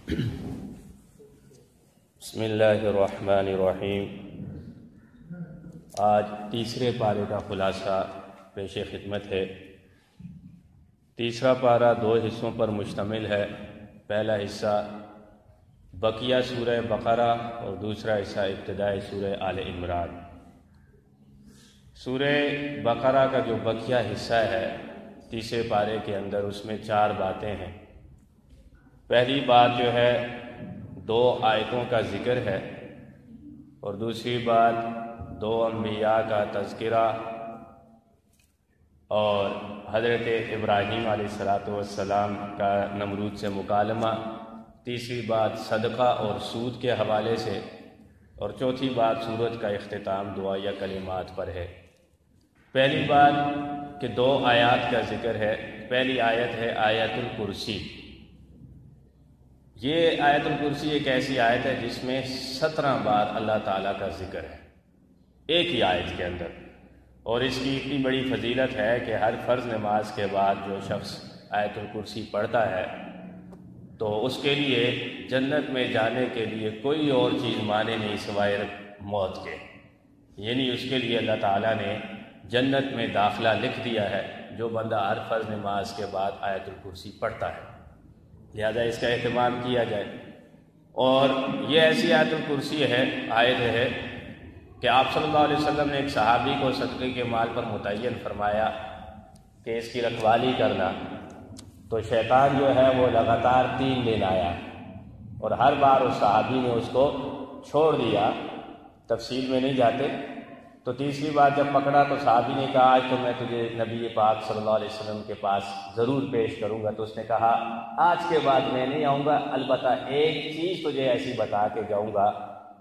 بسم اللہ الرحمن الرحیم۔ آج تیسرے پارے کا خلاصہ پیش خدمت ہے۔ تیسرا پارہ 2 حصوں پر مشتمل ہے۔ پہلا حصہ بقیہ سورہ بقرہ اور دوسرا حصہ ابتدائی سورہ آل عمران۔ سورہ بقرہ کا جو بقیہ حصہ ہے تیسرے پارے کے اندر، اس میں 4 باتیں ہیں۔ پہلی بات جو ہے 2 آیتوں کا ذکر ہے، اور دوسری بات 2 انبیاء کا تذکرہ اور حضرت ابراہیم علیہ السلام کا نمرود سے مکالمہ، تیسری بات صدقہ اور سود کے حوالے سے، اور چوتھی بات سورت کا اختتام دعا یا کلمات پر ہے۔ پہلی بات کہ 2 آیات کا ذکر ہے۔ پہلی آیت ہے آیت الکرسی۔ یہ آیت الکرسی ایک ایسی آیت ہے جس میں 17 بار اللہ تعالیٰ کا ذکر ہے ایک ہی آیت کے اندر، اور اس کی اتنی بڑی فضیلت ہے کہ ہر فرض نماز کے بعد جو شخص آیت الکرسی پڑھتا ہے تو اس کے لیے جنت میں جانے کے لیے کوئی اور چیز مانے نہیں سوائے موت کے، یعنی اس کے لیے اللہ تعالیٰ نے جنت میں داخلہ لکھ دیا ہے جو بندہ ہر فرض نماز کے بعد آیت الکرسی پڑھتا ہے، لہذا اس کا اہتمام کیا جائے۔ اور یہ ایسی آیت الکرسی آیت ہے کہ آپ صلی اللہ علیہ وسلم نے ایک صحابی کو صدقے کے مال پر متعین فرمایا کہ اس کی رکھوالی کرنا، تو شیطان جو ہے وہ لگاتار 3 دن آیا، اور ہر بار اس صحابی نے اس کو چھوڑ دیا، تفصیل میں نہیں جاتے۔ تو تیسری بار جب پکڑا تو صحابی نے کہا آج تو میں تجھے نبی پاک صلی اللہ علیہ وسلم کے پاس ضرور پیش کروں گا، تو اس نے کہا آج کے بعد میں نہیں آؤں گا، البتہ ایک چیز تجھے ایسی بتا کے جاؤں گا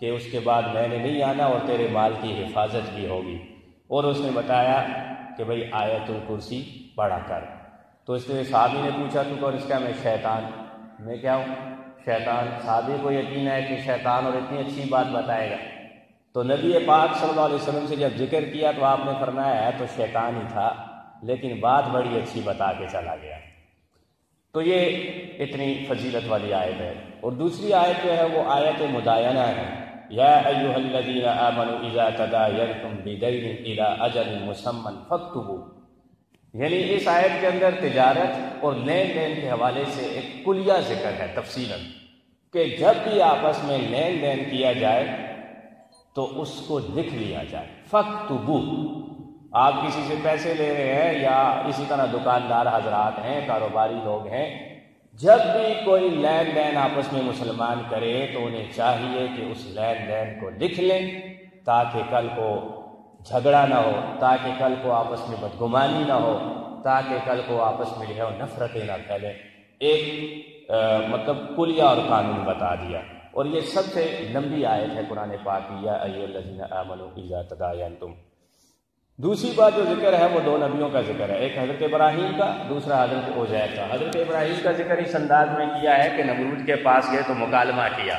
کہ اس کے بعد میں نے نہیں آنا اور تیرے مال کی حفاظت بھی ہوگی۔ اور اس نے بتایا کہ بھئی آیت الکرسی پڑھا کر۔ تو اس نے صحابی نے پوچھا تو کون؟ اس کا میں شیطان۔ میں کیا ہوں؟ شیطان۔ صحابی کو یقین ہے کہ شیطان اور اتنی اچھی بات بتائے گا، تو نبی پاک صلی اللہ علیہ وسلم سے جب ذکر کیا تو آپ نے فرمایا ہے تو شیطان ہی تھا، لیکن بات بڑی اچھی بتا کے چلا گیا۔ تو یہ اتنی فضیلت والی آیت ہے۔ اور دوسری آیت جو ہے وہ آیت مداینہ ہے۔ یا ایھا الذین آمنوا اذا تداینتم بدین الی اجل مسمى فاکتبوا، یعنی اس آیت کے اندر تجارت اور لین دین کے حوالے سے ایک کلیہ ذکر ہے تفصیلاً، کہ جب بھی آپس میں لین دین کیا جائے تو اس کو لکھ لیا جائے۔ فاکتبوا، آپ کسی سے پیسے لے رہے ہیں یا اسی طرح دکاندار حضرات ہیں، کاروباری لوگ ہیں، جب بھی کوئی لین دین آپس میں مسلمان کرے تو انہیں چاہیے کہ اس لین دین کو لکھ لیں، تاکہ کل کو جھگڑا نہ ہو، تاکہ کل کو آپس میں بدگمانی نہ ہو، تاکہ کل کو آپس میں جو ہے نفرتیں نہ پھیلیں۔ ایک مطلب کلیہ اور قانون بتا دیا۔ اور یہ سب سے لمبی آیت ہے قرآن پاک کی، یا ایھا الذین آمنوا اذا تداینتم۔ دوسری بات جو ذکر ہے وہ 2 نبیوں کا ذکر ہے، ایک حضرت ابراہیم کا، دوسرا حضرت عزیر کا۔ حضرت ابراہیم کا ذکر اس انداز میں کیا ہے کہ نمرود کے پاس گئے تو مکالمہ کیا،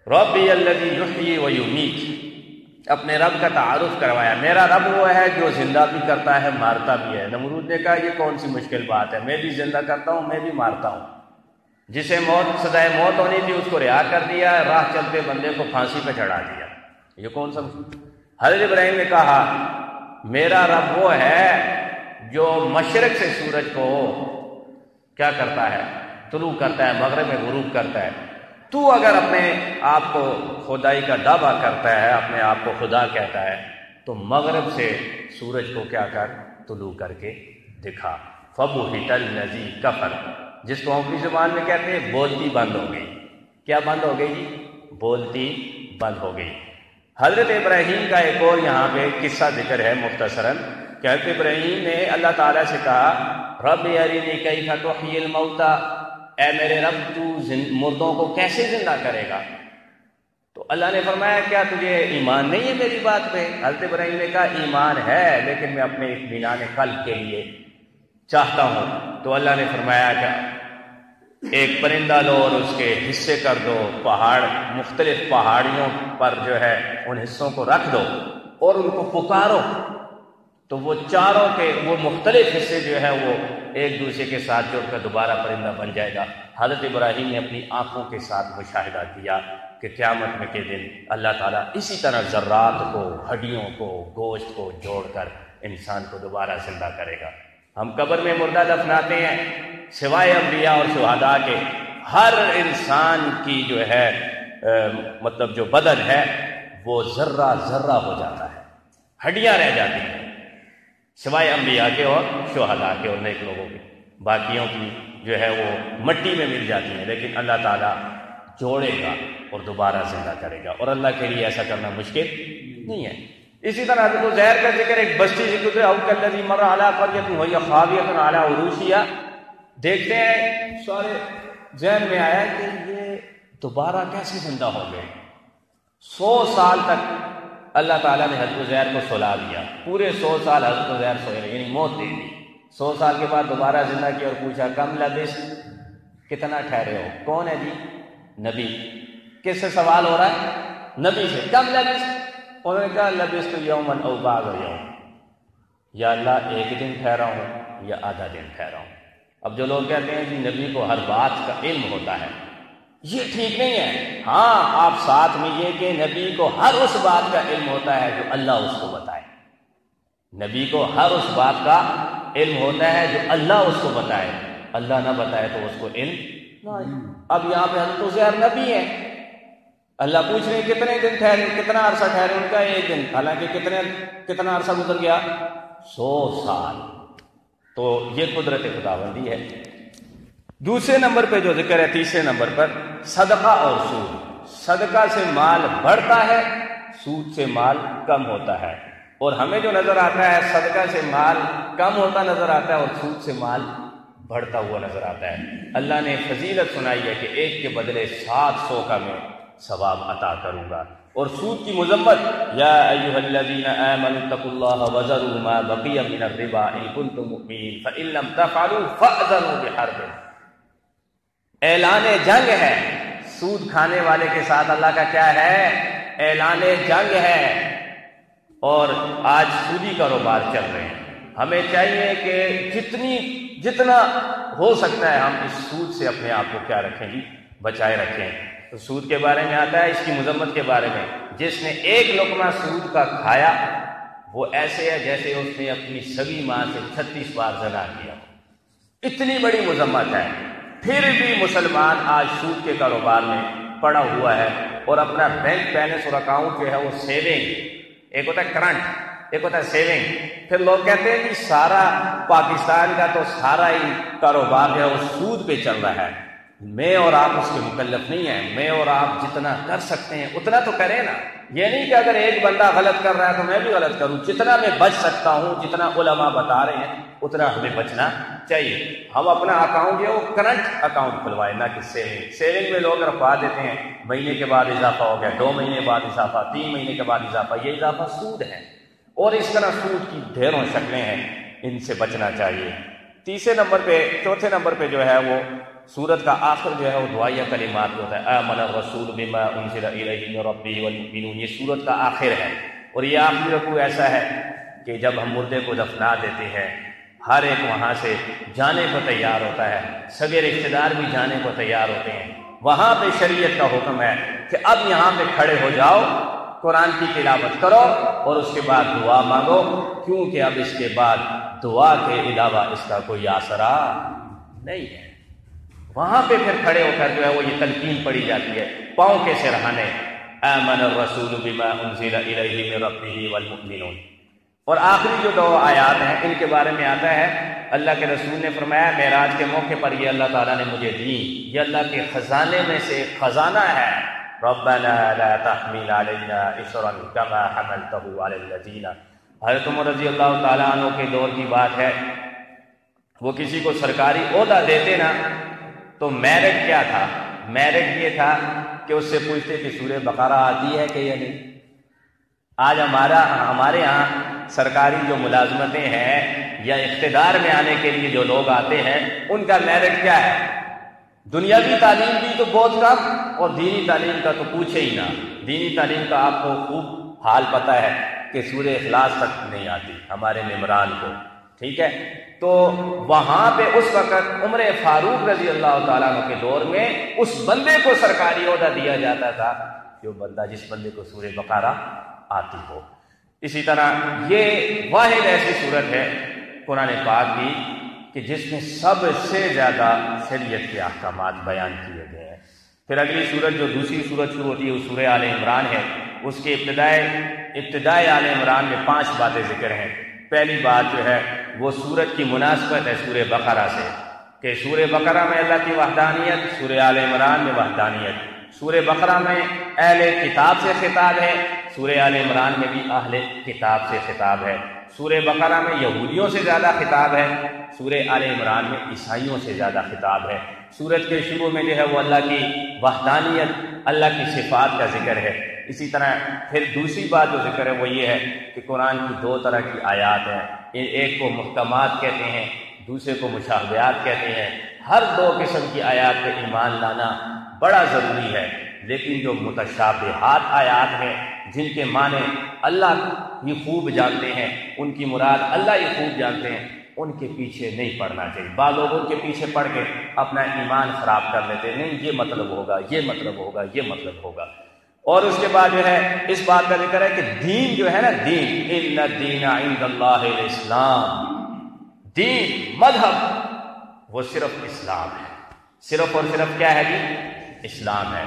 ربی الذی یحیی و یمیت، اپنے رب کا تعارف کروایا، میرا رب وہ ہے جو زندہ بھی کرتا ہے مارتا بھی ہے۔ نمرود نے کہا یہ کون سی مشکل بات ہے، میں بھی زندہ کرتا ہوں میں بھی مارتا ہوں۔ جسے سزائے موت ہونی تھی اس کو رہا کر دیا، راہ چلتے بندے کو پھانسی پہ چڑھا دیا، یہ کون سا مشکل؟ حضرت ابراہیم نے کہا میرا رب وہ ہے جو مشرق سے سورج کو کیا کرتا ہے؟ طلوع کرتا ہے، مغرب میں غروب کرتا ہے۔ تو اگر اپنے آپ کو خدائی کا دعویٰ کرتا ہے، اپنے آپ کو خدا کہتا ہے، تو مغرب سے سورج کو کیا کر؟ طلوع کر کے دکھا۔ فَبُہِتَ الَّذِی کَفَرَ، جس کو اپنی زبان میں کہتے ہیں بولتی بند ہو گئی۔ کیا بند ہو گئی جی؟ بولتی بند ہو گئی۔ حضرت ابراہیم کا ایک اور یہاں پہ قصہ ذکر ہے مختصراً، کہ حضرت ابراہیم نے اللہ تعالیٰ سے کہا رب ارینی کیف تحیی الموتیٰ، اے میرے رب تو مردوں کو کیسے زندہ کرے گا؟ تو اللہ نے فرمایا کیا تجھے ایمان نہیں ہے میری بات پہ؟ حضرت ابراہیم نے کہا ایمان ہے، لیکن میں اپنے اطمینان قلب کے لیے چاہتا ہوں۔ تو اللہ نے فرمایا کہ ایک پرندہ لو اور اس کے حصے کر دو، پہاڑ مختلف پہاڑیوں پر جو ہے ان حصوں کو رکھ دو اور ان کو پکارو، تو وہ چاروں کے وہ مختلف حصے جو ہے وہ ایک دوسرے کے ساتھ جڑ کر دوبارہ پرندہ بن جائے گا۔ حضرت ابراہیم نے اپنی آنکھوں کے ساتھ مشاہدہ کیا کہ قیامت میں کے دن اللہ تعالیٰ اسی طرح ذرات کو، ہڈیوں کو، گوشت کو جوڑ کر انسان کو دوبارہ زندہ کرے گا۔ ہم قبر میں مردہ دفناتے ہیں، سوائے انبیاء اور شہداء کے ہر انسان کی جو ہے مطلب جو بدن ہے وہ ذرہ ذرہ ہو جاتا ہے، ہڈیاں رہ جاتی ہیں، سوائے انبیاء کے اور شہداء کے اور نیک لوگوں کے، باقیوں کی جو ہے وہ مٹی میں مل جاتی ہیں، لیکن اللہ تعالیٰ جوڑے گا اور دوبارہ زندہ کرے گا، اور اللہ کے لیے ایسا کرنا مشکل نہیں ہے۔ اسی طرح حضرت زہر کا ذکر ایک بستی ذکر او کالذی مر علی قریۃ وہی خاویۃ علی عروشہا، دیکھتے ہیں سارے ذہن میں آیا کہ یہ دوبارہ کیسے زندہ ہو گئے۔ 100 سال تک اللہ تعالیٰ نے حضرت زہر کو سلا دیا، پورے 100 سال حضرت زہر سوئے رہے، یعنی موت دے دی۔ 100 سال کے بعد دوبارہ زندہ کیا اور پوچھا کم لبث، کتنا ٹھہرے ہو؟ کون ہے جی؟ نبی۔ کس سے سوال ہو رہا ہے؟ نبی سے۔ کم لبث؟ انہوں نے کہا لبثت یوما او بعض یوم، یا اللہ ایک دن ٹھہرا ہوں یا آدھا دن ٹھہرا ہوں۔ اب جو لوگ کہتے ہیں جی نبی کو ہر بات کا علم ہوتا ہے، یہ ٹھیک نہیں ہے۔ ہاں آپ ساتھ میں یہ کہ نبی کو ہر اس بات کا علم ہوتا ہے جو اللہ اس کو بتائے، نبی کو ہر اس بات کا علم ہوتا ہے جو اللہ اس کو بتائے، اللہ نہ بتائے تو اس کو علم نہ۔ اب یہاں پہ حضرت زہر نبی ہے، اللہ پوچھ رہے ہیں کتنے دن ٹھہرے، کتنا عرصہ ٹھہرے؟ ان کا ایک دن، حالانکہ کتنا عرصہ گزر گیا؟ 100 سال۔ تو یہ قدرت خداوندی ہے۔ دوسرے نمبر پہ جو ذکر ہے، تیسرے نمبر پر صدقہ اور سود۔ صدقہ سے مال بڑھتا ہے، سود سے مال کم ہوتا ہے، اور ہمیں جو نظر آتا ہے صدقہ سے مال کم ہوتا نظر آتا ہے اور سود سے مال بڑھتا ہوا نظر آتا ہے۔ اللہ نے فضیلت سنائی ہے کہ ایک کے بدلے 700 کا میں ثواب عطا کروں گا، اور سود کی مذمت، یا ایھا الذین آمنوا اتقوا اللہ وذروا ما بقی من الربا ان کنتم مؤمنین فان لم تفعلوا فاذنوا بحرب۔ اعلان جنگ ہے سود کھانے والے کے ساتھ، اللہ کا کیا ہے؟ اعلان جنگ ہے، اور آج سودی کاروبار چل رہے ہیں۔ ہمیں چاہیے کہ جتنا ہو سکتا ہے ہم اس سود سے اپنے آپ کو کیا رکھیں گی؟ بچائے رکھیں۔ تو سود کے بارے میں آتا ہے، اس کی مذمت کے بارے میں، جس نے ایک لقمہ سود کا کھایا وہ ایسے ہے جیسے اس نے اپنی سگی ماں سے 36 بار زنا کیا۔ اتنی بڑی مذمت ہے، پھر بھی مسلمان آج سود کے کاروبار میں پڑا ہوا ہے، اور اپنا بینک بیلنس اور اکاؤنٹ جو ہے وہ سیونگ، ایک ہوتا ہے کرنٹ، ایک ہوتا ہے سیونگ۔ پھر لوگ کہتے ہیں کہ سارا پاکستان کا تو سارا ہی کاروبار جو ہے وہ سود پہ چل رہا ہے۔ میں اور آپ اس کے مکلف نہیں ہیں، میں اور آپ جتنا کر سکتے ہیں اتنا تو کریں نا۔ یہ نہیں کہ اگر ایک بندہ غلط کر رہا ہے تو میں بھی غلط کروں، جتنا میں بچ سکتا ہوں، جتنا علماء بتا رہے ہیں اتنا ہمیں بچنا چاہیے۔ ہم اپنا اکاؤنٹ جو کرنٹ اکاؤنٹ کھلوائیں، نہ کہ سیونگ۔ سیونگ میں لوگ رکھوا دیتے ہیں، مہینے کے بعد اضافہ ہو گیا، 2 مہینے بعد اضافہ، 3 مہینے کے بعد اضافہ، یہ اضافہ سود ہے، اور اس طرح سود کی ڈھیروں شکلیں ہیں، ان سے بچنا چاہیے۔ چوتھے نمبر پہ جو ہے وہ سورت کا آخر جو ہے وہ دعائیہ کلمات ہوتا ہے، آمن الرسول بما انزل الیہ من ربہ والمؤمنون، یہ سورت کا آخر ہے، اور یہ آخری رکوع ایسا ہے کہ جب ہم مردے کو دفنا دیتے ہیں ہر ایک وہاں سے جانے کو تیار ہوتا ہے، سگے رشتہ دار بھی جانے کو تیار ہوتے ہیں، وہاں پہ شریعت کا حکم ہے کہ اب یہاں پہ کھڑے ہو جاؤ، قرآن کی تلاوت کرو اور اس کے بعد دعا مانگو، کیونکہ اب اس کے بعد دعا کے علاوہ اس کا کوئی آسرا نہیں ہے۔ وہاں پہ پھر کھڑے ہو کر جو ہے وہ یہ تلقین پڑھی جاتی ہے، پاؤں کے سرہانے، آمن الرسول بما انزل الیہ من ربہ والمؤمنون۔ اور آخری جو 2 آیات ہیں ان کے بارے میں آتا ہے، اللہ کے رسول نے فرمایا معراج کے موقع پر یہ اللہ تعالیٰ نے مجھے دی، یہ اللہ کے خزانے میں سے ایک خزانہ ہے، ربنا لا تحمل علینا اصرا کما حملته علی الذین۔ حضرت عمر رضی اللہ تعالیٰ عنہ کے دور کی بات ہے، وہ کسی کو سرکاری عہدہ دیتے نا تو میرٹ کیا تھا؟ میرٹ یہ تھا کہ اس سے پوچھتے کہ سورہ بقرہ آتی ہے کہ یا نہیں۔ آج ہمارے ہاں سرکاری جو ملازمتیں ہیں یا اقتدار میں آنے کے لیے جو لوگ آتے ہیں ان کا میرٹ کیا ہے؟ دنیاوی تعلیم بھی تو بہت کم، اور دینی تعلیم کا تو پوچھے ہی نہ۔ دینی تعلیم کا آپ کو خوب حال پتہ ہے کہ سورہ اخلاص تک نہیں آتی ہمارے ممبران کو، ٹھیک ہے؟ تو وہاں پہ اس وقت عمر فاروق رضی اللہ تعالیٰ عنہ کے دور میں اس بندے کو سرکاری عہدہ دیا جاتا تھا جو بندہ جس بندے کو سورہ بقرہ آتی ہو۔ اسی طرح یہ واحد ایسی صورت ہے قرآن پاک کی کہ جس میں سب سے زیادہ شریعت کے احکامات بیان کیے گئے ہیں۔ پھر اگلی صورت جو دوسری صورت شروع ہوتی ہے وہ سورہ آل عمران ہے۔ اس کے ابتدائے آل عمران میں 5 باتیں ذکر ہیں۔ پہلی بات جو ہے وہ سورت کی مناسبت ہے سورہ بقرہ سے، کہ سورہ بقرہ میں اللہ کی وحدانیت، سورہ آل عمران میں وحدانیت۔ سورہ بقرہ میں اہل کتاب سے خطاب ہے، سورہ آل عمران میں بھی اہل کتاب سے خطاب ہے۔ سورہ بقرہ میں یہودیوں سے زیادہ خطاب ہے، سورہ آل عمران میں عیسائیوں سے زیادہ خطاب ہے۔ سورت کے شروع میں جو ہے وہ اللہ کی وحدانیت، اللہ کی صفات کا ذکر ہے۔ اسی طرح پھر دوسری بات جو ذکر ہے وہ یہ ہے کہ قرآن کی 2 طرح کی آیات ہیں، ایک کو محکمات کہتے ہیں، دوسرے کو مشابہات کہتے ہیں۔ ہر 2 قسم کی آیات پہ ایمان لانا بڑا ضروری ہے، لیکن جو متشابہات آیات ہیں جن کے معنی اللہ ہی خوب جانتے ہیں، ان کی مراد اللہ ہی خوب جانتے ہیں، ان کے پیچھے نہیں پڑنا چاہیے۔ بعض لوگ ان کے پیچھے پڑھ کے اپنا ایمان خراب کر لیتے ہیں، نہیں یہ مطلب ہوگا، یہ مطلب ہوگا، یہ مطلب ہوگا۔ اور اس کے بعد جو ہے اس بات کا ذکر ہے کہ دین جو ہے نا، دین ان الدین عند اللہ الاسلام، دین مذہب وہ صرف اسلام ہے، صرف اور صرف کیا ہے جی؟ اسلام ہے۔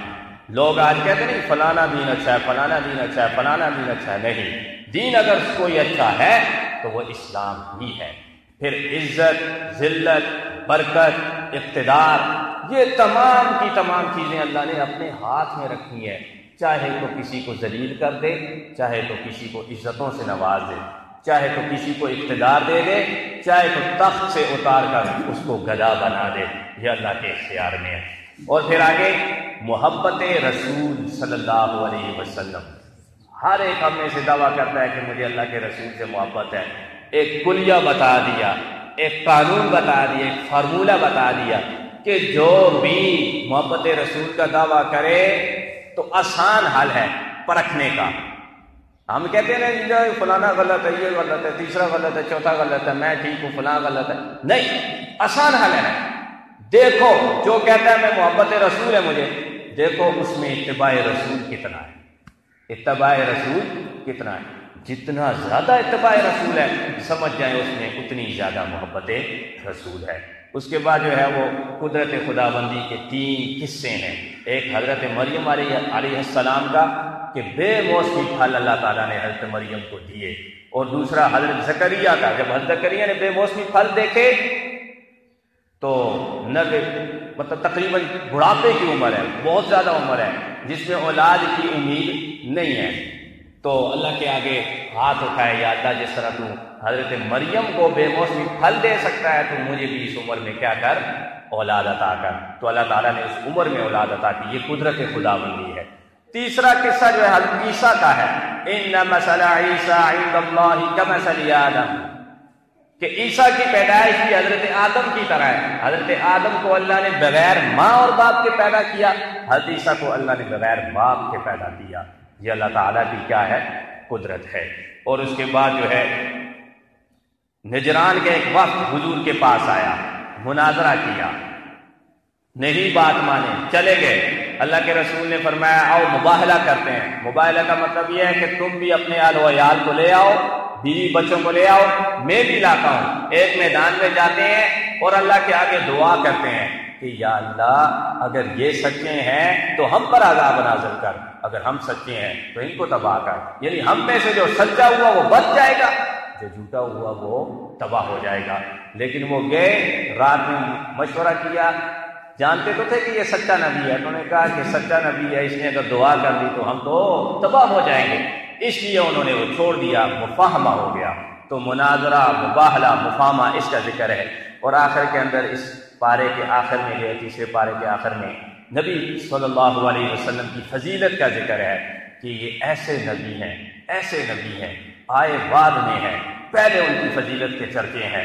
لوگ آج کہتے ہیں نہیں فلانا دین اچھا ہے، فلانا دین اچھا ہے، فلانا دین اچھا ہے۔ نہیں، دین اگر کوئی اچھا ہے تو وہ اسلام ہی ہے۔ پھر عزت، ذلت، برکت، اقتدار، یہ تمام کی تمام چیزیں اللہ نے اپنے ہاتھ میں رکھی ہیں۔ چاہے تو کسی کو ذلیل کر دے، چاہے تو کسی کو عزتوں سے نواز دے، چاہے تو کسی کو اقتدار دے دے، چاہے تو تخت سے اتار کر اس کو گدا بنا دے، یہ اللہ کے اختیار میں ہے۔ اور پھر آگے محبت رسول صلی اللہ علیہ وسلم، ہر ایک ہم میں سے دعویٰ کرتا ہے کہ مجھے اللہ کے رسول سے محبت ہے۔ ایک کلیہ بتا دیا، ایک قانون بتا دیا، ایک فارمولہ بتا دیا کہ جو بھی محبت رسول کا دعویٰ کرے تو آسان حل ہے پرکھنے کا۔ ہم کہتے ہیں نا فلانا غلط ہے، یہ غلط ہے، تیسرا غلط ہے، چوتھا غلط ہے، میں ٹھیک ہوں، فلاں غلط ہے۔ نہیں، آسان حل ہے۔ دیکھو جو کہتا ہے میں محبت رسول ہے مجھے، دیکھو اس میں اتباع رسول کتنا ہے، اتباع رسول کتنا ہے۔ جتنا زیادہ اتباع رسول ہے سمجھ جائیں اس میں اتنی زیادہ محبت رسول ہے۔ اس کے بعد جو ہے وہ قدرت خداوندی کے 3 قصے ہیں۔ ایک حضرت مریم علیہ السلام کا کہ بے موسمی پھل اللہ تعالیٰ نے حضرت مریم کو دیے، اور دوسرا حضرت زکریہ کا، جب حضرت زکریہ نے بے موسمی پھل دیکھے تو مطلب تقریباً بڑھاپے کی عمر ہے، بہت زیادہ عمر ہے، جس میں اولاد کی امید نہیں ہے، تو اللہ کے آگے ہاتھ اٹھائے، یا اللہ جس طرح تو حضرت مریم کو بے موسمی پھل دے سکتا ہے تو مجھے بھی اس عمر میں کیا کر، اولاد عطا کر۔ تو اللہ تعالیٰ نے اس عمر میں اولاد عطا کی، یہ قدرت خداوندی ہے۔ تیسرا قصہ جو ہے حضرت عیسیٰ کا ہے، ان مثل عیسیٰ عند اللہ کمثل آدم، کہ عیسیٰ کی پیدائش بھی حضرت آدم کی طرح ہے۔ حضرت آدم کو اللہ نے بغیر ماں اور باپ کے پیدا کیا، حضرت عیسیٰ کو اللہ نے بغیر باپ کے پیدا کیا۔ یہ اللہ تعالیٰ کی کیا ہے، قدرت ہے۔ اور اس کے بعد جو ہے نجران کے ایک وقت حضور کے پاس آیا، مناظرہ کیا، نہیں بات مانے، چلے گئے۔ اللہ کے رسول نے فرمایا آؤ مباہلہ کرتے ہیں۔ مباہلہ کا مطلب یہ ہے کہ تم بھی اپنے آل و عیال کو لے آؤ، بیوی بچوں کو لے آؤ، میں بھی لاتا ہوں۔ ایک میدان میں جاتے ہیں اور اللہ کے آگے دعا کرتے ہیں کہ یا اللہ اگر یہ سچے ہیں تو ہم پر عذاب نازل کر، اگر ہم سچے ہیں تو ان کو تباہ کر۔ یعنی ہم میں سے جو سچا ہوا وہ بچ جائے گا، جو جھوٹا ہوا وہ تباہ ہو جائے گا۔ لیکن وہ گئے، رات میں مشورہ کیا، جانتے تو تھے کہ یہ سچا نبی ہے، انہوں نے کہا کہ سچا نبی ہے، اس نے اگر دعا کر دی تو ہم تو تباہ ہو جائیں گے، اس لیے انہوں نے وہ چھوڑ دیا، مفاہمہ ہو گیا۔ تو مناظرہ، مباہلہ، مفاہمہ اس کا ذکر ہے۔ اور آخر کے اندر اس پارے کے آخر میں جو ہے، تیسرے پارے کے آخر میں نبی صلی اللہ علیہ وسلم کی فضیلت کا ذکر ہے کہ یہ ایسے نبی ہیں، ایسے نبی ہیں، آئے بعد میں ہیں، پہلے ان کی فضیلت کے چرچے ہیں۔